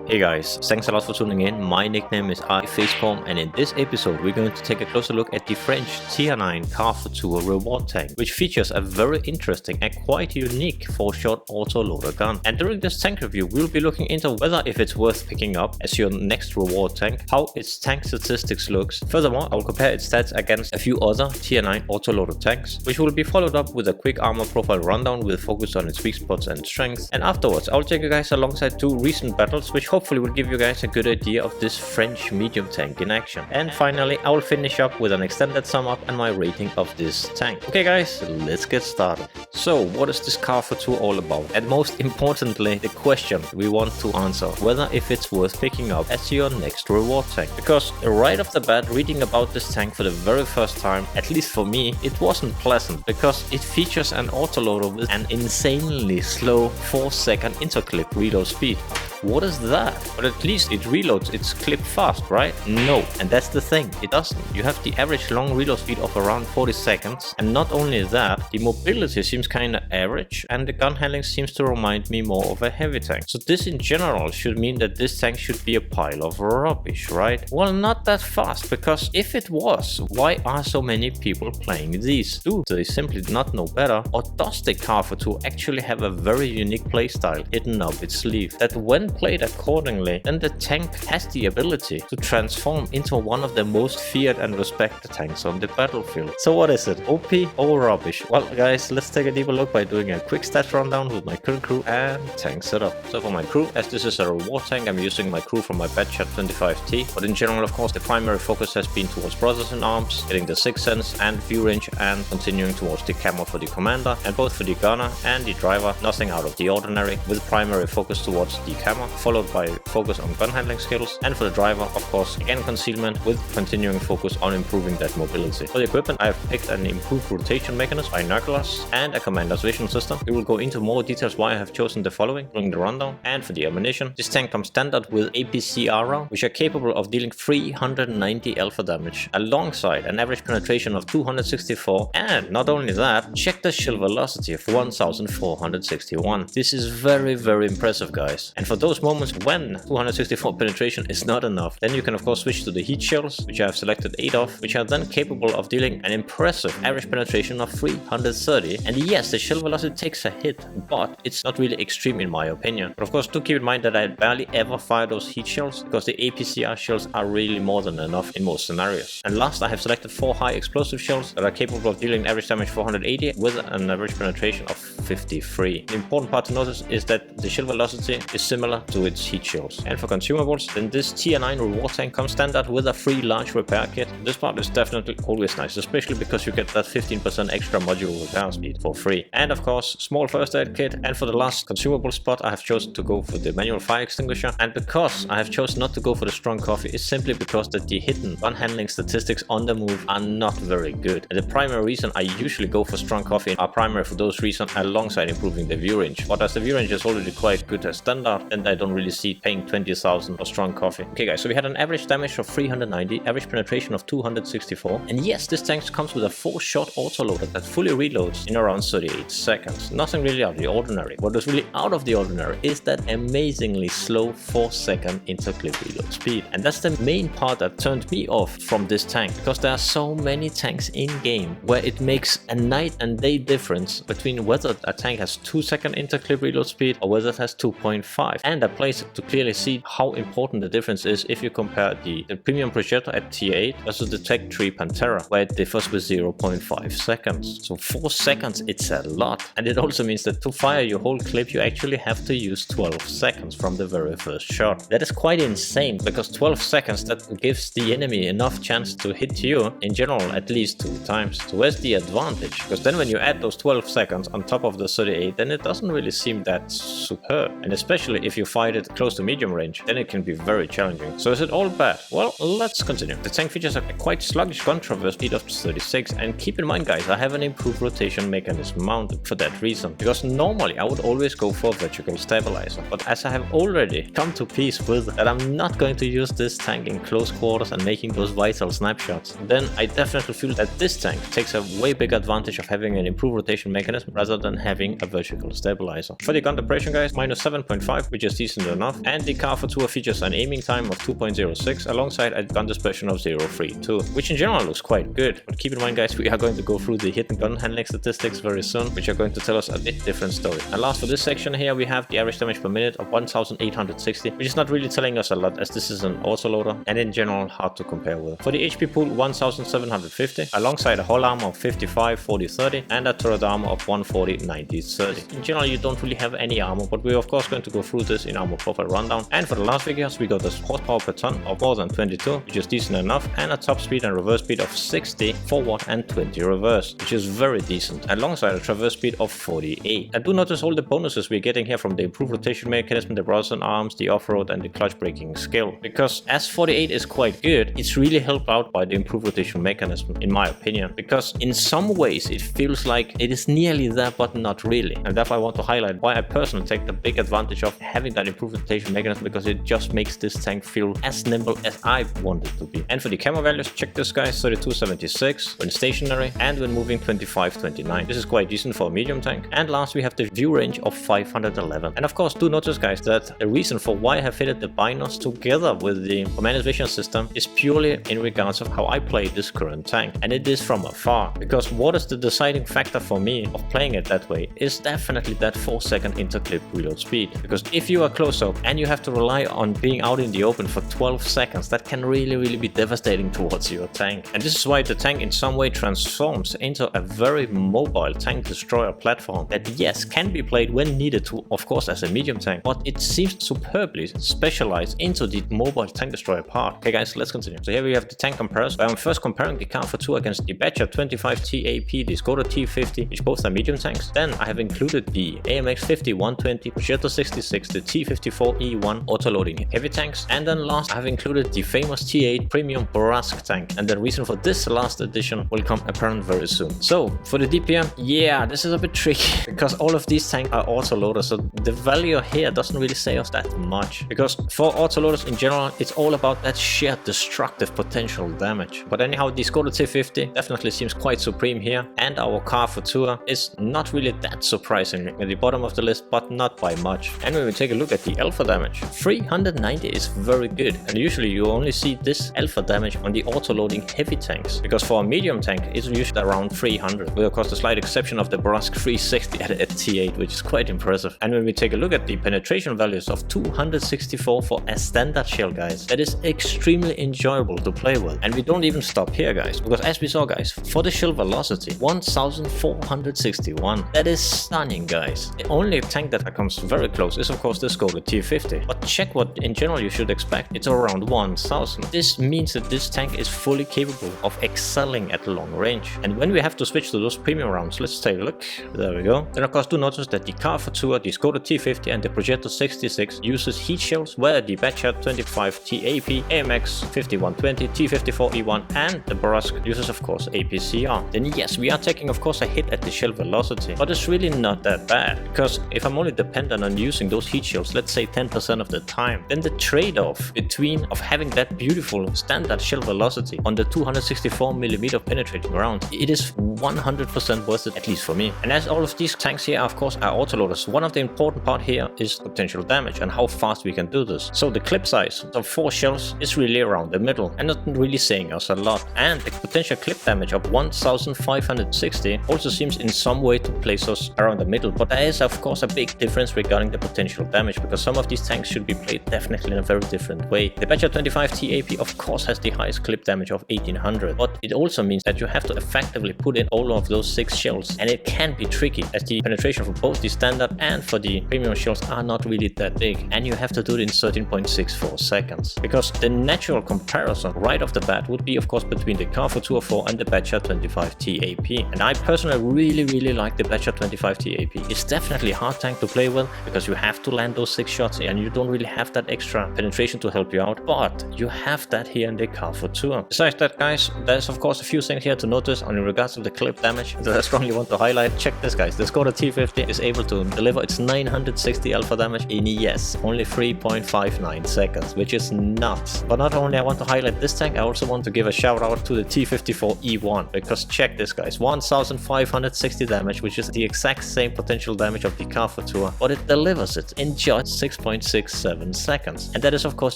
Hey guys, thanks a lot for tuning in. My nickname is iFacePalm, and in this episode we're going to take a closer look at the French Tier 9 Char Futur reward tank, which features a very interesting and quite unique 4-shot auto-loader gun. And during this tank review we'll be looking into whether if it's worth picking up as your next reward tank, how its tank statistics looks. Furthermore, I'll compare its stats against a few other Tier 9 auto-loader tanks, which will be followed up with a quick armor profile rundown with focus on its weak spots and strengths. And afterwards I'll take you guys alongside two recent battles, which hopefully will give you guys a good idea of this French medium tank in action. And finally, I will finish up with an extended sum up and my rating of this tank. Okay guys, let's get started. So what is this Char Futur all about? And most importantly, the question we want to answer, whether if it's worth picking up as your next reward tank. Because right off the bat, reading about this tank for the very first time, at least for me, it wasn't pleasant, because it features an autoloader with an insanely slow 4-second interclip reload speed. What is that? But at least it reloads its clip fast, right? No, and that's the thing, it doesn't. You have the average long reload speed of around 40 seconds, and not only that, the mobility seems kinda average, and the gun handling seems to remind me more of a heavy tank. So this in general should mean that this tank should be a pile of rubbish, right? Well, not that fast, because if it was, why are so many people playing these? Do they simply not know better, or does the Char Futur actually have a very unique playstyle hidden up its sleeve, that when played accordingly, then the tank has the ability to transform into one of the most feared and respected tanks on the battlefield. So what is it? OP or rubbish? Well guys, let's take a deeper look by doing a quick stats rundown with my current crew and tank setup. So for my crew, as this is a reward tank, I'm using my crew from my batch at 25T, but in general of course the primary focus has been towards brothers in arms, getting the 6th sense and view range, and continuing towards the camo for the commander, and both for the gunner and the driver, nothing out of the ordinary, with primary focus towards the camo, followed by focus on gun handling skills, and for the driver of course again concealment with continuing focus on improving that mobility. For the equipment, I have picked an improved rotation mechanism, binoculars, and a commander's vision system. We will go into more details why I have chosen the following during the rundown. And for the ammunition, this tank comes standard with APCR rounds, which are capable of dealing 390 alpha damage alongside an average penetration of 264, and not only that, check the shield velocity of 1461. This is very impressive guys. And for those moments when 264 penetration is not enough, then you can of course switch to the heat shells, which I have selected 8 of, which are then capable of dealing an impressive average penetration of 330. And yes, the shell velocity takes a hit, but it's not really extreme in my opinion. But of course do keep in mind that I barely ever fire those heat shells, because the APCR shells are really more than enough in most scenarios. And last, I have selected 4 high explosive shells that are capable of dealing average damage 480 with an average penetration of 53. The important part to notice is that the shell velocity is similar to its heat shells. And for consumables, then this Tier 9 reward tank comes standard with a free large repair kit. This part is definitely always nice, especially because you get that 15% extra module repair speed for free. And of course, small first aid kit. And for the last consumable spot, I have chosen to go for the manual fire extinguisher. And because I have chosen not to go for the strong coffee is simply because that the hidden gun handling statistics on the move are not very good. And the primary reason I usually go for strong coffee are primary for those reasons, alongside improving the view range. But as the view range is already quite good as standard, then I don't really see paying 20,000 for strong coffee. Okay guys, so we had an average damage of 390, average penetration of 264, and yes, this tank comes with a 4-shot autoloader that fully reloads in around 38 seconds. Nothing really out of the ordinary. What is really out of the ordinary is that amazingly slow 4-second interclip reload speed. And that's the main part that turned me off from this tank, because there are so many tanks in game where it makes a night and day difference between whether a tank has 2-second interclip reload speed or whether it has 2.5. And I place to clearly see how important the difference is if you compare the premium Progetto at Tier 8 versus the Tech 3 Pantera, where it differs with 0.5 seconds. So 4 seconds, it's a lot. And it also means that to fire your whole clip, you actually have to use 12 seconds from the very first shot. That is quite insane, because 12 seconds, that gives the enemy enough chance to hit you, in general, at least 2 times. So where's the advantage? Because then when you add those 12 seconds on top of the 38, then it doesn't really seem that superb. And especially if you fight it close to medium range, then it can be very challenging. So is it all bad? Well, let's continue. The tank features a quite sluggish gun traverse speed of 36, and keep in mind guys, I have an improved rotation mechanism mounted for that reason, because normally I would always go for a vertical stabilizer, but as I have already come to peace with that I'm not going to use this tank in close quarters and making those vital snapshots, then I definitely feel that this tank takes a way big advantage of having an improved rotation mechanism rather than having a vertical stabilizer. For the gun depression guys, minus 7.5, which is decent enough, and the Char Futur features an aiming time of 2.06 alongside a gun dispersion of 0.32, which in general looks quite good. But keep in mind guys, we are going to go through the hidden gun handling statistics very soon, which are going to tell us a bit different story. And last for this section here, we have the average damage per minute of 1860, which is not really telling us a lot as this is an autoloader and in general hard to compare with. For the HP pool, 1750 alongside a hull armor of 55, 40, 30 and a turret armor of 140, 90, 30. In general you don't really have any armor, but we're of course going to go through this in armor profile rundown. And for the last figures, we got this horsepower per ton of more than 22, which is decent enough, and a top speed and reverse speed of 60 forward and 20 reverse, which is very decent, alongside a traverse speed of 48. And do notice all the bonuses we're getting here from the improved rotation mechanism, the rods and arms, the off-road and the clutch braking skill. Because as 48 is quite good, it's really helped out by the improved rotation mechanism in my opinion, because in some ways it feels like it is nearly there but not really. And therefore I want to highlight why I personally take the big advantage of having that improved rotation mechanism, because it just makes this tank feel as nimble as I want it to be. And for the camo values, check this guys, 3276 when stationary and when moving 2529. This is quite decent for a medium tank. And last we have the view range of 511. And of course do notice guys that the reason for why I have fitted the binos together with the command vision system is purely in regards of how I play this current tank, and it is from afar. Because what is the deciding factor for me of playing it that way is definitely that 4-second interclip reload speed. Because if you are close up and you have to rely on being out in the open for 12 seconds, that can really be devastating towards your tank. And this is why the tank in some way transforms into a very mobile tank destroyer platform that yes can be played when needed to, of course, as a medium tank, but it seems superbly specialized into the mobile tank destroyer part. Okay guys, let's continue. So here we have the tank comparison, where I'm first comparing the Char Futur against the Badger 25 TAP, the Skoda T50, which both are medium tanks. Then I have included the AMX 50 120, Progetto 66, the T54E1 autoloading heavy tanks, and then last I have included the famous T8 premium Bourrasque tank, and the reason for this last edition will come apparent very soon. So for the DPM, yeah, this is a bit tricky because all of these tanks are autoloaders, so the value here doesn't really say us that much, because for autoloaders in general it's all about that sheer destructive potential damage. But anyhow, the Skoda T50 definitely seems quite supreme here, and our Char Futur is not really that surprising at the bottom of the list, but not by much. And when we take a look at the alpha damage, 390 is very good, and usually you only see this alpha damage on the autoloading heavy tanks, because for a medium tank it's usually around 300, with of course the slight exception of the Bourrasque 360 at T8, which is quite impressive. And when we take a look at the penetration values of 264 for a standard shell guys, that is extremely enjoyable to play with. And we don't even stop here guys, because as we saw guys, for the shell velocity 1461, that is stunning guys. The only tank that comes very close is of course the Skoda T50, but check what in general you should expect, it's around 1000. This means that this tank is fully capable of excelling at long range. And when we have to switch to those premium rounds, let's take a look, there we go. Then of course do notice that the Char Futur, the Skoda T50 and the Progetto 66 uses heat shells, where the Badger 25 TAP, AMX 5120, T54E1 and the Bourrasque uses of course APCR. Then yes, we are taking of course a hit at the shell velocity, but it's really not that bad, because if I'm only dependent on using those heat shells, let's say 10% of the time, then the trade-off between of having that beautiful standard shell velocity on the 264mm penetrating round, it is 100% worth it, at least for me. And as all of these tanks here of course are autoloaders, one of the important part here is potential damage and how fast we can do this. So the clip size of 4 shells is really around the middle and not really saying us a lot, and the potential clip damage of 1560 also seems in some way to place us around the middle, but there is of course a big difference regarding the potential damage, because some of these tanks should be played definitely in a very different way. The Badger 25 TAP of course has the highest clip damage of 1800, but it also means that you have to effectively put in all of those 6 shells, and it can be tricky as the penetration for both the standard and for the premium shells are not really that big, and you have to do it in 13.64 seconds. Because the natural comparison right off the bat would be of course between the Char Futur 4 and the Badger 25 TAP, and I personally really like the Badger 25 TAP. It's definitely a hard tank to play with because you have to land those 6 shots and you don't really have that extra penetration to help you out, but you have that here in the Char Futur. Besides that guys, there's of course a few things here to notice on in regards to the clip damage that I strongly want to highlight. Check this guys, the Skoda T50 is able to deliver its 960 alpha damage in yes, only 3.59 seconds, which is nuts. But not only I want to highlight this tank, I also want to give a shout out to the T54E1, because check this guys, 1560 damage, which is the exact same potential damage of the Char Futur, but it delivers it in just 6.67 seconds. And that is of course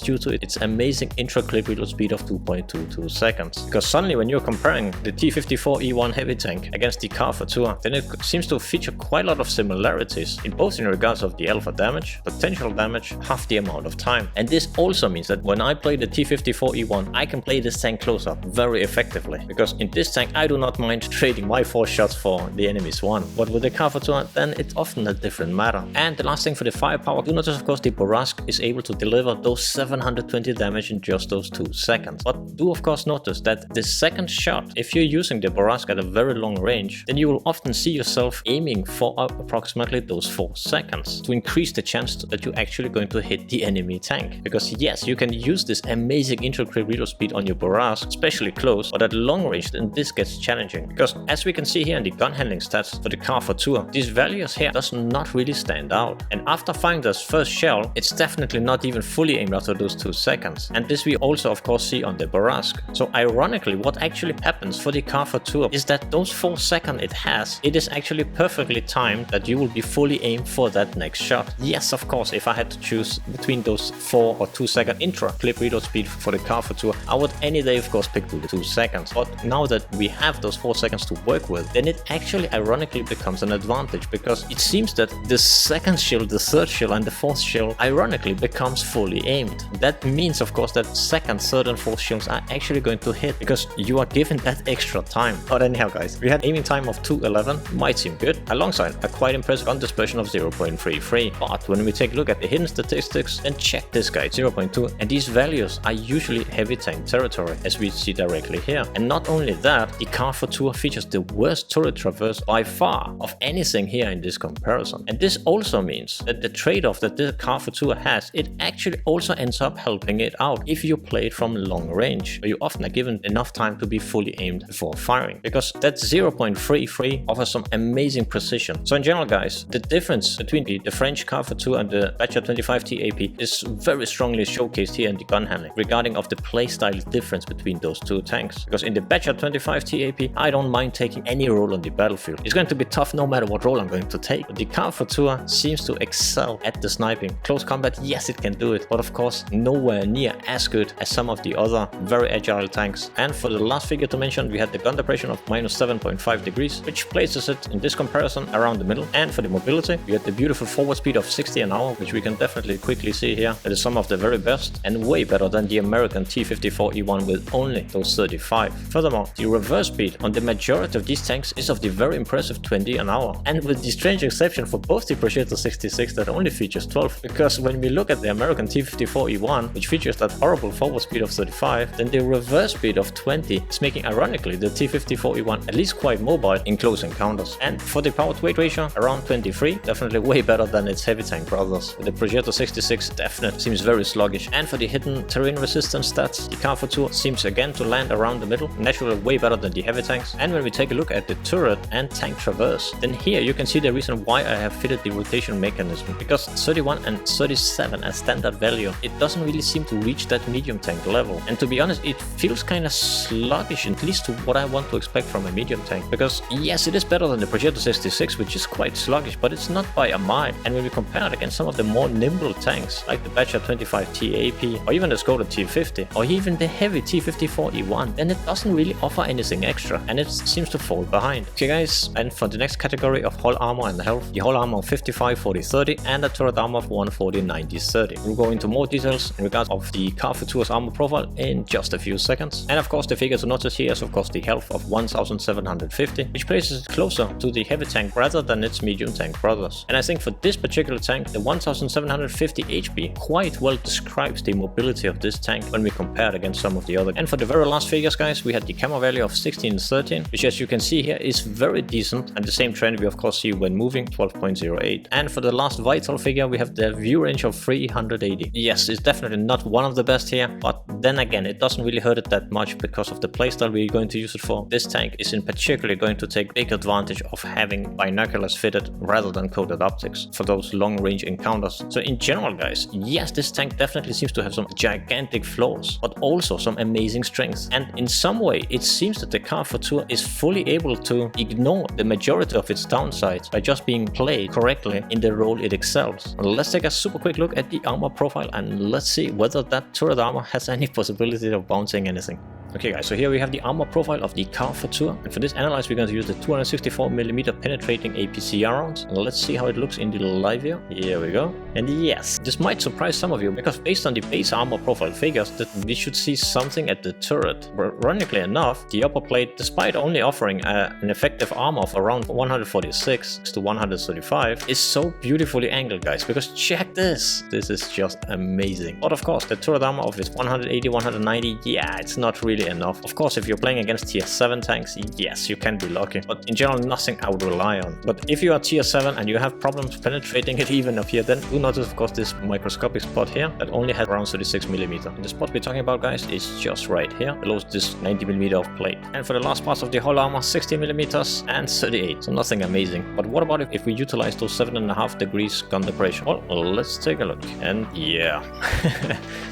due to its amazing intra-clip reload speed of 2.22 seconds. Because suddenly when you're comparing the T54E1 heavy tank against the Char Futur, then it seems to feature quite a lot of similarities, in both in regards of the alpha damage, potential damage, half the amount of time. And this also means that when I play the T54E1, I can play this tank close up very effectively, because in this tank I do not mind trading my 4 shots for the enemy's 1. But with the Char Futur, then it's often a different matter. And the last thing for the firepower, do notice of course the Bourrasque is able to deliver those 720 damage in just those 2 seconds. But do of course notice that the second shot, if you're using the Bourrasque at a very long range, then you will often see yourself aiming for approximately those 4 seconds to increase the chance that you're actually going to hit the enemy tank. Because yes, you can use this amazing intra-clip reload speed on your Bourrasque, especially close, but at long range then this gets challenging. Because as we can see here in the gun handling stats for the Char Futur, these values here does not really stand out. And after firing this first shell, it's definitely not even fully aimed after those 2 seconds. And this we also of course see on the Bourrasque. So ironically, what actually happens for the Char Futur is that those 4 seconds it has, it is actually perfectly timed that you will be fully aimed for that next shot. Yes, of course, if I had to choose between those 4 or 2 second intra clip reload speed for the Char Futur, I would any day of course pick the 2 seconds. But now that we have those 4 seconds to work with, then it actually ironically becomes an advantage, because it seems that the second shell, the third shell and the fourth shell ironically becomes fully aimed. That means of course that second, third and fourth shells are actually going to hit, because you are given that extra time. But anyhow guys, we had aiming time of 2:11, might seem good, alongside a quite impressive gun dispersion of 0.33. But when we take a look at the hidden statistics, then check this guy, 0.2, and these values are usually heavy tank territory, as we see directly here. And not only that, the Char Futur features the worst turret traverse by far of anything here in this comparison. And this also means that the trade-off that the Char Futur has, it actually also ends up helping it out if you play it from long range, where you often are given enough time to be fully aimed before firing, because that 0.33 offers some amazing precision. So in general guys, the difference between the French Char Futur and the Bachelor 25 TAP is very strongly showcased here in the gun handling, regarding of the playstyle difference between those 2 tanks. Because in the Bachelor 25 TAP, I don't mind taking any role on the battlefield. It's going to be tough no matter what role I'm going to take. But the Char Futur seems to excel at the sniping. Close combat, yes it can do it, but of course nowhere near as good as some of the other very agile tanks. And for the last figure to mention, we had the gun depression of -7.5 degrees, which places it in this comparison around the middle. And for the mobility, we had the beautiful forward speed of 60 an hour, which we can definitely quickly see here. That is some of the very best and way better than the American T54E1 with only those 35. Furthermore, the reverse speed on the majority of these tanks is of the very impressive 20 an hour. And with the strange exception for both the Progetto 66 that only features 12, because when we look at the American T54E1, which features that horrible forward speed of 35, then the reverse speed of 20 is making ironically the T54E1 at least quite mobile in close encounters. And for the power to weight ratio, around 23, definitely way better than its heavy tank brothers. The Progetto 66 definitely seems very sluggish. And for the hidden terrain resistance stats, the Char Futur seems again to land around the middle, naturally way better than the heavy tanks. And when we take a look at the turret and tank traverse, then here you can see the reason why I have fitted the rotation mechanism, because 31 and 37 as standard value, it doesn't really seem to reach that medium tank level. And to be honest, it feels kind of sluggish, at least to what I want to expect from a medium tank. Because yes, it is better than the Progetto 66, which is quite sluggish, but it's not by a mile. And when we compare it against some of the more nimble tanks, like the Bachelor 25 TAP, or even the Skoda T50, or even the heavy T54E1, then it doesn't really offer anything extra, and it seems to fall behind. Okay guys, and for the next category of hull armor and health, the hull armor of 55, 40, 30, and the turret armor of 140, 90, 30. We'll go into more details in regards of the Char Futur's armor profile in just a few seconds. And of course the figure to notice here is of course the health of 1750, which places it closer to the heavy tank rather than its medium tank brothers. And I think for this particular tank, the 1750 HP quite well describes the mobility of this tank when we compare it against some of the other. And for the very last figures guys, we had the camo value of 16 and 13, which as you can see here is very decent, and the same trend we of course see when moving, 12.08. And for the last vital figure, we have the view range of 380. Yes, it's definitely not one of the best here, but then again, it doesn't really hurt it that much because of the playstyle we're going to use it for. This tank is in particular going to take big advantage of having binoculars fitted rather than coated optics for those long range encounters. So in general guys, yes, this tank definitely seems to have some gigantic flaws, but also some amazing strengths. And in some way, it seems that the Char Futur is fully able to ignore the majority majority of its downsides by just being played correctly in the role it excels. Let's take a super quick look at the armor profile and let's see whether that turret armor has any possibility of bouncing anything. Okay guys, so here we have the armor profile of the Char Futur, and for this analyze we're going to use the 264mm penetrating APCR rounds. And let's see how it looks in the live view. Here we go. And yes, this might surprise some of you, because based on the base armor profile figures that we should see something at the turret. Ironically enough, the upper plate, despite only offering an effective armor of around 146 to 135, is so beautifully angled, guys, because check this. This is just amazing. But of course, the turret armor of its 180, 190, yeah, it's not really enough. Of course, if you're playing against tier 7 tanks, yes, you can be lucky, but in general nothing I would rely on. But if you are tier 7 and you have problems penetrating it even up here, then do notice of course this microscopic spot here that only has around 36mm. And the spot we're talking about, guys, is just right here below this 90mm of plate. And for the last parts of the whole armor, 60mm and 38, so nothing amazing. But what about if we utilize those 7.5 degrees gun depression? Well, let's take a look. And yeah,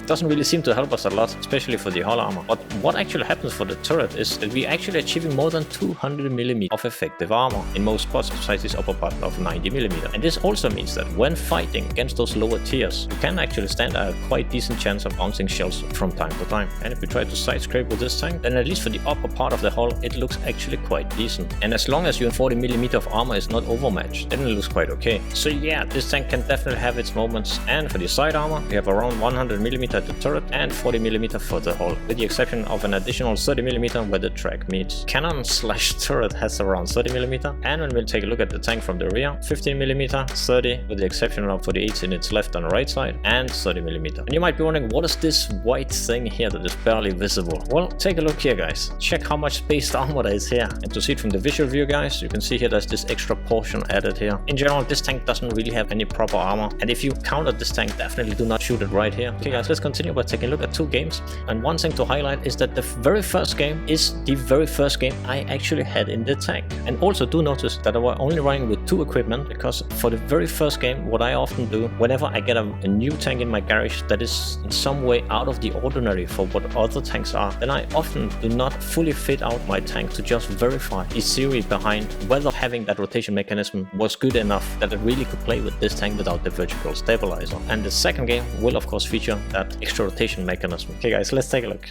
doesn't really seem to help us a lot, especially for the hull armor. But what actually happens for the turret is that we're actually achieving more than 200mm of effective armor in most spots besides this upper part of 90mm. And this also means that when fighting against those lower tiers, you can actually stand a quite decent chance of bouncing shells from time to time. And if we try to side scrape with this tank, then at least for the upper part of the hull, it looks actually quite decent. And as long as your 40mm of armor is not overmatched, then it looks quite okay. So yeah, this tank can definitely have its moments. And for the side armor, we have around 100mm at the turret and 40mm for the hull, with the exception of an additional 30mm where the track meets. Cannon slash turret has around 30mm, and when we'll take a look at the tank from the rear, 15mm, 30 with the exception of 48 in its left and right side, and 30mm. And you might be wondering, what is this white thing here that is barely visible? Well, take a look here, guys. Check how much spaced armor there is here. And to see it from the visual view, guys, you can see here there's this extra portion added here. In general, this tank doesn't really have any proper armor, and if you counter this tank, definitely do not shoot it right here. Okay guys, let's continue by taking a look at two games. And one thing to highlight is that the very first game is the very first game I actually had in the tank. And also do notice that I was only running with 2 equipment, because for the very first game, what I often do whenever I get a new tank in my garage that is in some way out of the ordinary for what other tanks are, then I often do not fully fit out my tank to just verify the theory behind whether having that rotation mechanism was good enough that it really could play with this tank without the vertical stabilizer. And the second game will of course feature that extra rotation mechanism. Okay guys, let's take a look.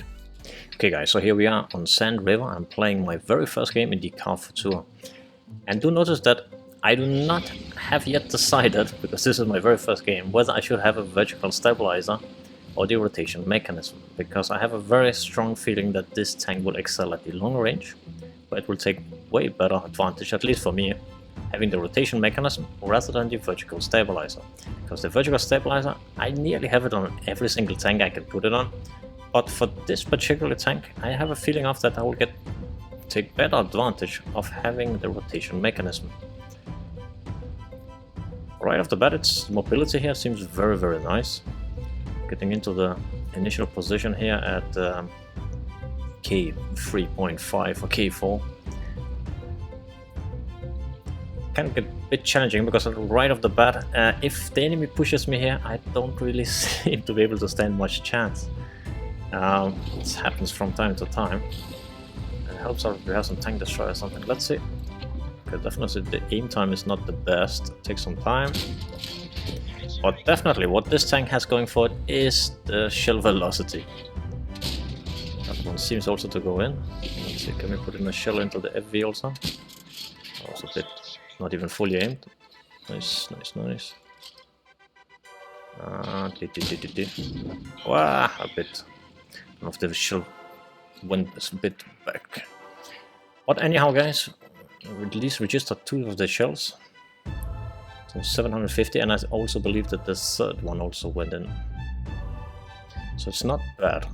Okay guys, so here we are on Sand River. I'm playing my very first game in the Char Futur. And do notice that I do not have yet decided, because this is my very first game, whether I should have a vertical stabilizer or the rotation mechanism. Because I have a very strong feeling that this tank will excel at the long range, but it will take way better advantage, at least for me, having the rotation mechanism rather than the vertical stabilizer. Because the vertical stabilizer, I nearly have it on every single tank I can put it on. But for this particular tank, I have a feeling of that I will take better advantage of having the rotation mechanism. Right off the bat, its mobility here seems very, very nice. Getting into the initial position here at K3.5 or K4 can get a bit challenging, because right off the bat, if the enemy pushes me here, I don't really seem to be able to stand much chance. This happens from time to time. It helps out if we have some tank destroyer or something. Let's see. Okay, definitely the aim time is not the best. It takes some time. But definitely what this tank has going for it is the shell velocity. That one seems also to go in. Let's see, can we put in a shell into the FV also? Also a bit, not even fully aimed. Nice, nice, nice. Wow, a bit. Of the shell went a bit back. But anyhow guys, at least registered 2 of the shells. So 750, and I also believe that the third one also went in. So it's not bad.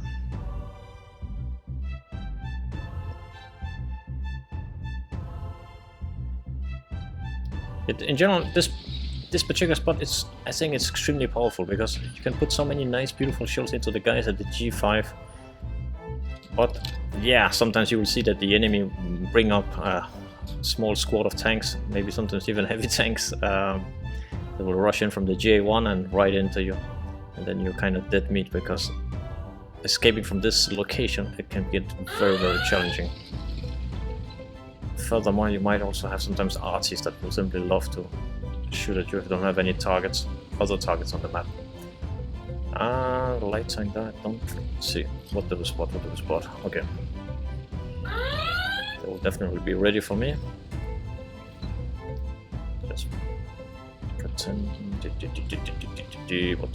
In general, this particular spot is, I think it's extremely powerful, because you can put so many nice beautiful shells into the guys at the G5. But yeah, sometimes you will see that the enemy bring up a small squad of tanks, maybe sometimes even heavy tanks. They will rush in from the J1 and right into you, and then you're kind of dead meat, because escaping from this location, it can get very, very challenging. furthermore, you might also have sometimes artists that will simply love to shoot at you if you don't have any targets, other targets on the map. The light tank there, don't see. What do we spot? Okay. They will definitely be ready for me. Just pretend what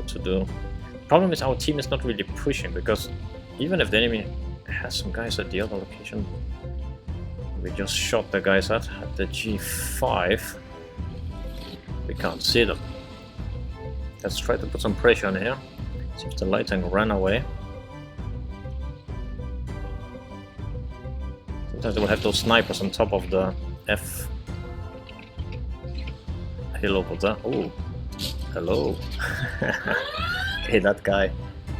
to do. Problem is our team is not really pushing, because even if the enemy has some guys at the other location, we just shot the guys at the G5. We can't see them. Let's try to put some pressure on here. See if the light tank ran away. Sometimes they will have those snipers on top of the F hill over there. Oh, hello. Okay, that guy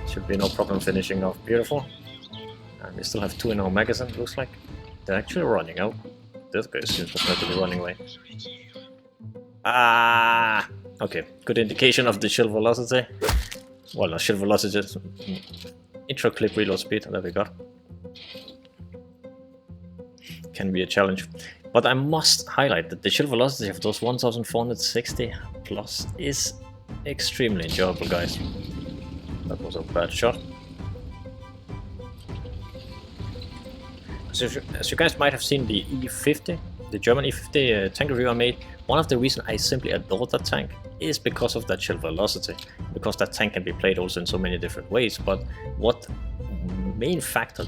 should be no problem finishing off. Beautiful. And we still have 2 in our magazine, looks like. They're actually running out. This guy seems to be running away. Ah! Okay, good indication of the shield velocity. Well, not shield velocity, just intro clip reload speed that we got. Can be a challenge. But I must highlight that the shield velocity of those 1460 plus is extremely enjoyable, guys. That was a bad shot. So as you guys might have seen the E50, the German E50 tank review I made, one of the reasons I simply adore that tank is because of that shield velocity, because that tank can be played also in so many different ways. But what main factor,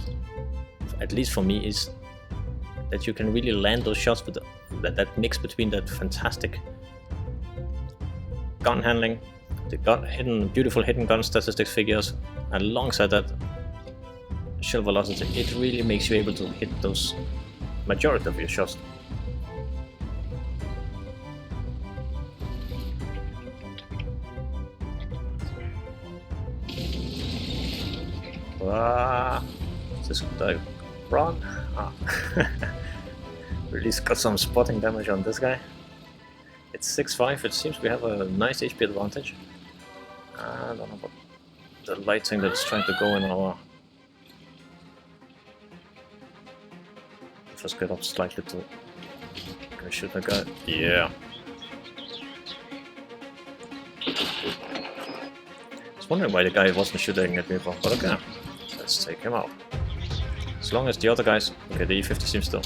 at least for me, is that you can really land those shots with that mix between that fantastic gun handling, the beautiful hidden gun statistics figures, alongside that shield velocity. It really makes you able to hit those majority of your shots. This guy run. Really got some spotting damage on this guy. It's 6-5. It seems we have a nice HP advantage. I don't know about the lighting that's trying to go in our. Just get up slightly to go shoot the guy. Yeah. I was wondering why the guy wasn't shooting at me before, but okay. Let's take him out. As long as the other guys... Okay, the E50 seems to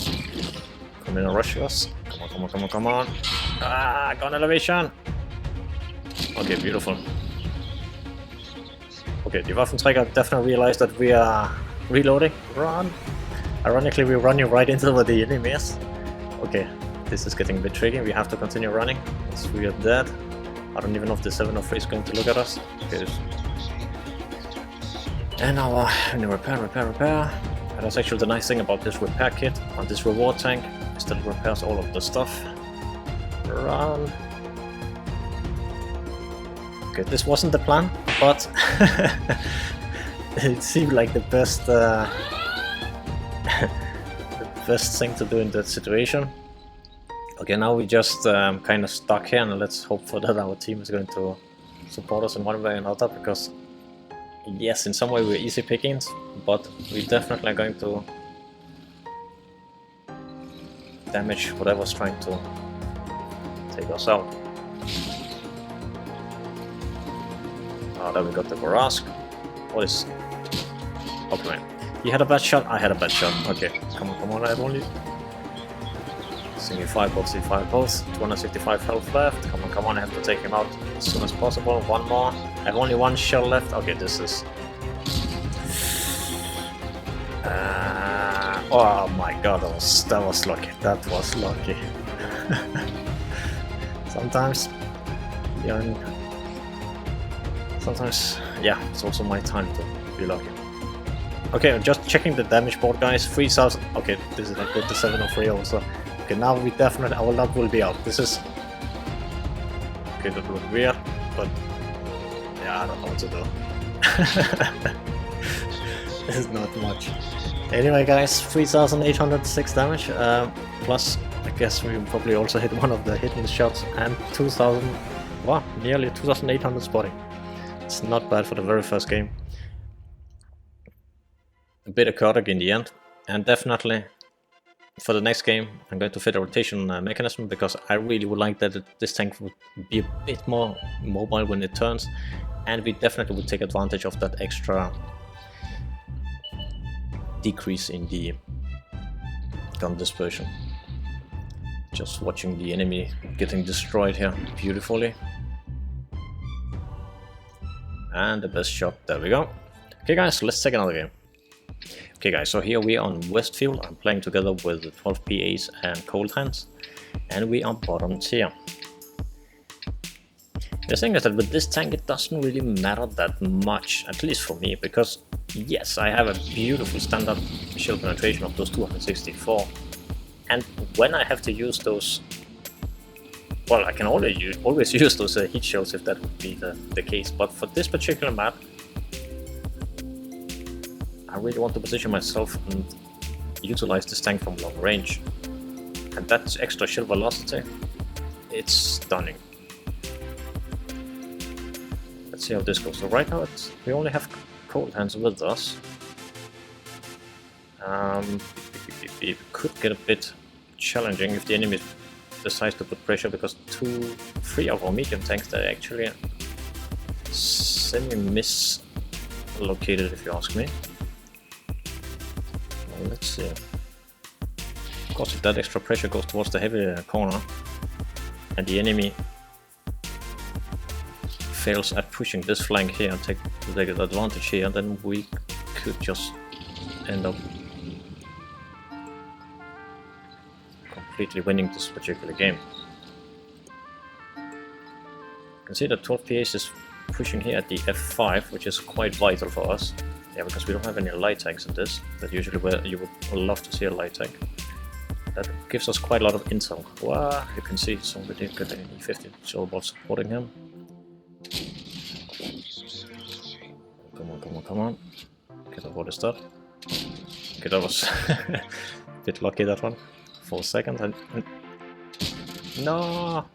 come in and rush us. Come on. Ah, gun elevation! Okay, beautiful. Okay, the Waffenträger definitely realized that we are reloading. Run! Ironically, we're running right into where the enemy is. Okay, this is getting a bit tricky. We have to continue running. Once we are dead. I don't even know if the 703 is going to look at us. Okay, and now repair. And that's actually the nice thing about this repair kit on this reward tank, is that it repairs all of the stuff. Run. Okay, this wasn't the plan, but it seemed like the best best thing to do in that situation. Okay, now we just kind of stuck here, and let's hope for that our team is going to support us in one way or another, because yes, in some way we're easy pickings, but we definitely are going to damage whatever's trying to take us out. Oh, there we got the Bourrasque. What is... Okay, he had a bad shot, I had a bad shot. Okay, come on, I have only... Single 5 both, C5 both, 265 health left. Come on, I have to take him out as soon as possible. One more. I have only one shell left. Okay, this is... oh my god, that was lucky. That was lucky. Sometimes, yeah, it's also my time to be lucky. Okay, I'm just checking the damage board, guys. 3000. Okay, this is like with the 703 also. Okay, now we definitely, our luck will be out. This is... Okay, that looked weird, but... Yeah, I don't know what to do. This is not much. Anyway, guys, 3806 damage, plus I guess we probably also hit one of the hidden shots, and 2000... Wow, nearly 2800 spotting. It's not bad for the very first game. A bit of chaotic in the end, and definitely For the next game, I'm going to fit a rotation mechanism because I really would like that this tank would be a bit more mobile when it turns, and we definitely would take advantage of that extra decrease in the gun dispersion. Just watching the enemy getting destroyed here beautifully. And the best shot, there we go. Okay guys, let's take another game. Okay guys, so here we are on Westfield. I'm playing together with the 12 PAs and Cold Hands, and we are bottom tier. The thing is that with this tank it doesn't really matter that much, at least for me, because yes, I have a beautiful standard shield penetration of those 264, and when I have to use those, well, I can always use those heat shields if that would be the case, but for this particular map I really want to position myself and utilize this tank from long range. And that extra shield velocity, it's stunning. Let's see how this goes. So right now we only have Cold Hands with us. It could get a bit challenging if the enemy decides to put pressure, because 3 of our medium tanks, they're actually semi-mislocated if you ask me. Let's see. Of course, if that extra pressure goes towards the heavy corner and the enemy fails at pushing this flank here and take the advantage here, then we could just end up completely winning this particular game. You can see that 12 PAs is pushing here at the F5, which is quite vital for us. Yeah, because we don't have any light tanks in this. That usually where you would love to see a light tank. That gives us quite a lot of intel. Wow, you can see somebody got an E50 Shellbot supporting him. Come on, come on, come on. Okay, what is that? Okay, that was a bit lucky, that one. For a second. And no!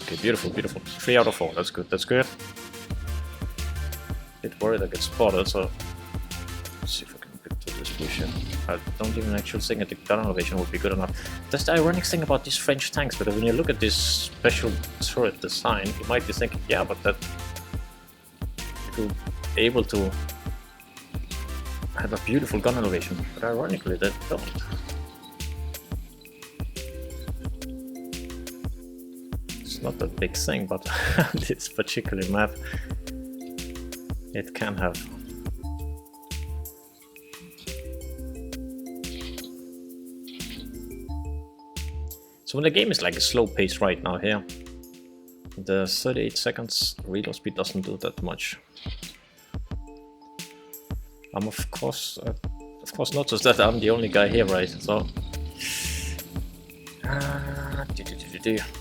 Okay, beautiful, beautiful. 3 out of 4, that's good, that's good. Bit worried I get spotted, so let's see if I can get to this push here. I don't even actually think that the gun elevation would be good enough. That's the ironic thing about these French tanks, because when you look at this special turret design, you might be thinking, yeah, but that you'll be able to have a beautiful gun elevation, but ironically they don't. It's not a big thing, but this particular map, it can have. So when the game is like a slow pace right now here, the 38 seconds reload speed doesn't do that much. I'm of course noticed that I'm the only guy here, right? So,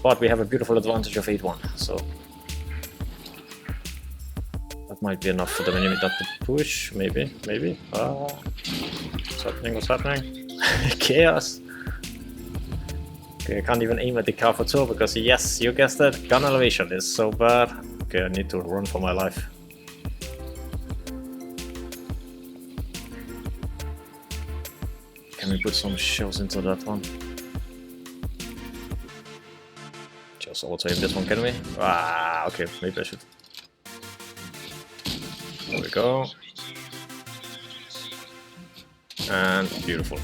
but we have a beautiful advantage of 8-1, so that might be enough for the enemy not to push. Maybe. What's happening? What's happening? Chaos. Okay, I can't even aim at the Char Futur because, yes, you guessed it, gun elevation is so bad. Okay, I need to run for my life. Can we put some shells into that one? Just auto aim this one, can we? Ah, okay, maybe I should. There we go. And beautiful.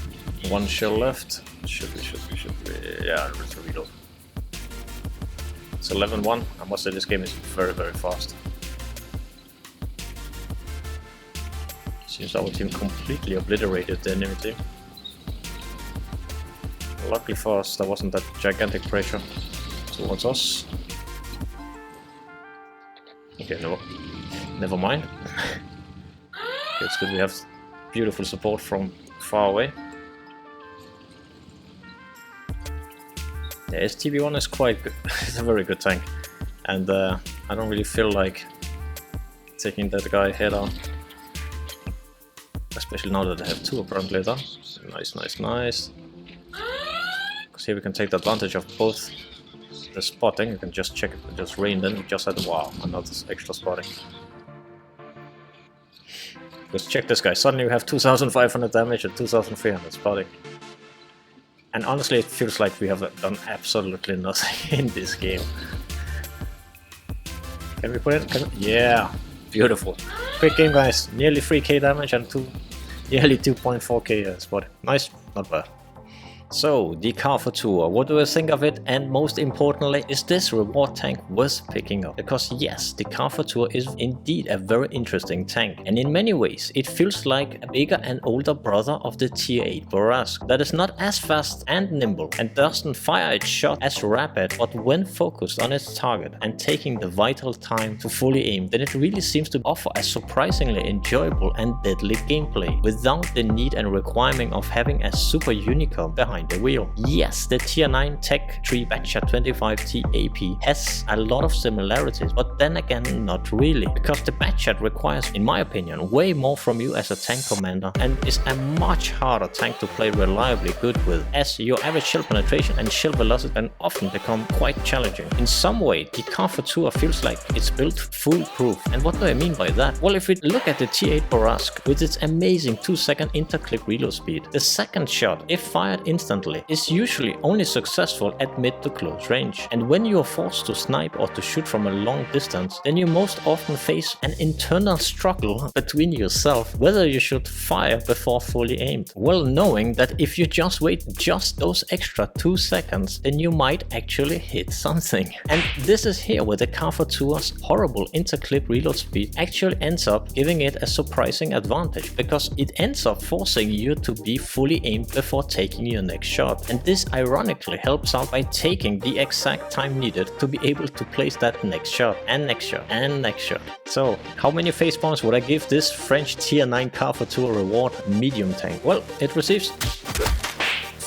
1 shell left. Should we? Yeah, let's reload. It's 11-1. I must say this game is very, very fast. Seems our team completely obliterated the enemy team. Luckily for us, there wasn't that gigantic pressure towards us. Okay, no, never mind. Okay, it's good we have beautiful support from far away. Yeah, STB1 is quite good. It's a very good tank, and I don't really feel like taking that guy head on, especially now that I have 2 apparently done. Nice. Because here we can take the advantage of both the spotting. You can just check it, just rain. Then we just had, wow, another extra spotting. Because check this guy, suddenly you have 2500 damage and 2300 spotting. And honestly, it feels like we have done absolutely nothing in this game. Can we put it? Yeah, beautiful. Quick game, guys. Nearly 3k damage and nearly 2.4k spotting. Nice, not bad. So, the Char Futur, what do I think of it? And most importantly, is this reward tank worth picking up? Because yes, the Char Futur is indeed a very interesting tank, and in many ways it feels like a bigger and older brother of the tier 8 Bourrasque that is not as fast and nimble and doesn't fire its shot as rapid, but when focused on its target and taking the vital time to fully aim, then it really seems to offer a surprisingly enjoyable and deadly gameplay without the need and requirement of having a super unicorn behind the wheel. Yes, the tier 9 Tech 3 Batchat 25T AP has a lot of similarities, but then again not really, because the Batchat requires, in my opinion, way more from you as a tank commander and is a much harder tank to play reliably good with, as your average shell penetration and shell velocity can often become quite challenging. In some way, the Char Futur feels like it's built foolproof. And what do I mean by that? Well, if we look at the tier 8 Bourrasque with its amazing 2-second interclick reload speed, the second shot, if fired instantly, is usually only successful at mid to close range. And when you are forced to snipe or to shoot from a long distance, then you most often face an internal struggle between yourself whether you should fire before fully aimed. Well, knowing that if you just wait just those extra 2 seconds, then you might actually hit something. And this is here where the Char Futur's horrible interclip reload speed actually ends up giving it a surprising advantage, because it ends up forcing you to be fully aimed before taking your next shot, and this ironically helps out by taking the exact time needed to be able to place that next shot and next shot and next shot. So how many facepalms would I give this French tier 9 Char Futur reward medium tank? Well, it receives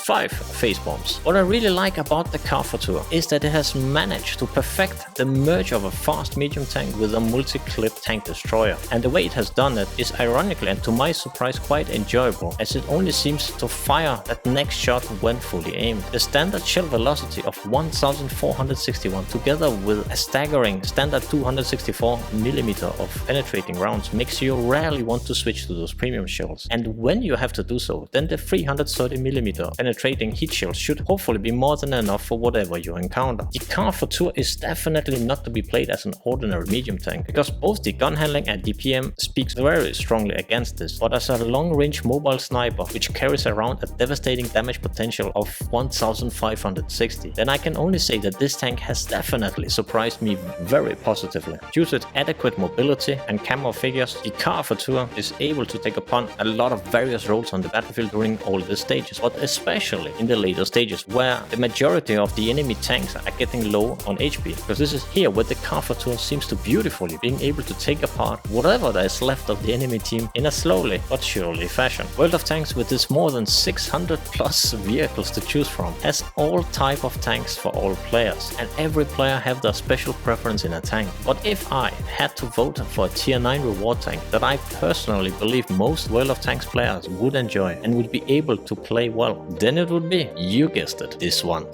5 facepalms. What I really like about the Char Futur is that it has managed to perfect the merge of a fast medium tank with a multi-clip tank destroyer, and the way it has done it is ironically and to my surprise quite enjoyable, as it only seems to fire that next shot when fully aimed. The standard shell velocity of 1461 together with a staggering standard 264mm of penetrating rounds makes you rarely want to switch to those premium shells, and when you have to do so, then the 330mm penetrating heat shells should hopefully be more than enough for whatever you encounter. The Char Futur is definitely not to be played as an ordinary medium tank, because both the gun handling and DPM speaks very strongly against this, but as a long-range mobile sniper which carries around a devastating damage potential of 1560, then I can only say that this tank has definitely surprised me very positively. Due to its adequate mobility and camo figures, the Char Futur is able to take upon a lot of various roles on the battlefield during all the stages, but especially in the later stages where the majority of the enemy tanks are getting low on HP, because this is here where the Char Futur seems to beautifully being able to take apart whatever that is left of the enemy team in a slowly but surely fashion. World of Tanks, with its more than 600 plus vehicles to choose from, has all type of tanks for all players, and every player have their special preference in a tank. But if I had to vote for a tier 9 reward tank that I personally believe most World of Tanks players would enjoy and would be able to play well, then it would be, you guessed it, this one.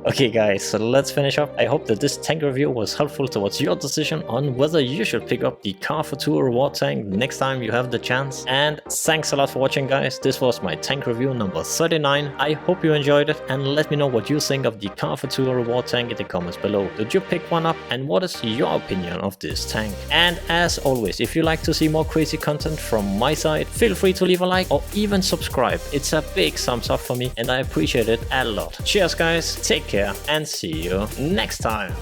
Okay guys, so let's finish up. I hope that this tank review was helpful towards your decision on whether you should pick up the Char Futur reward tank next time you have the chance. And thanks a lot for watching guys, this was my tank review number 39. I hope you enjoyed it, and let me know what you think of the Char Futur reward tank in the comments below. Did you pick one up, and what is your opinion of this tank? And as always, if you like to see more crazy content from my side, feel free to leave a like or even subscribe. It's a big thumbs up for me and I appreciate it a lot. Cheers guys, take care and see you next time.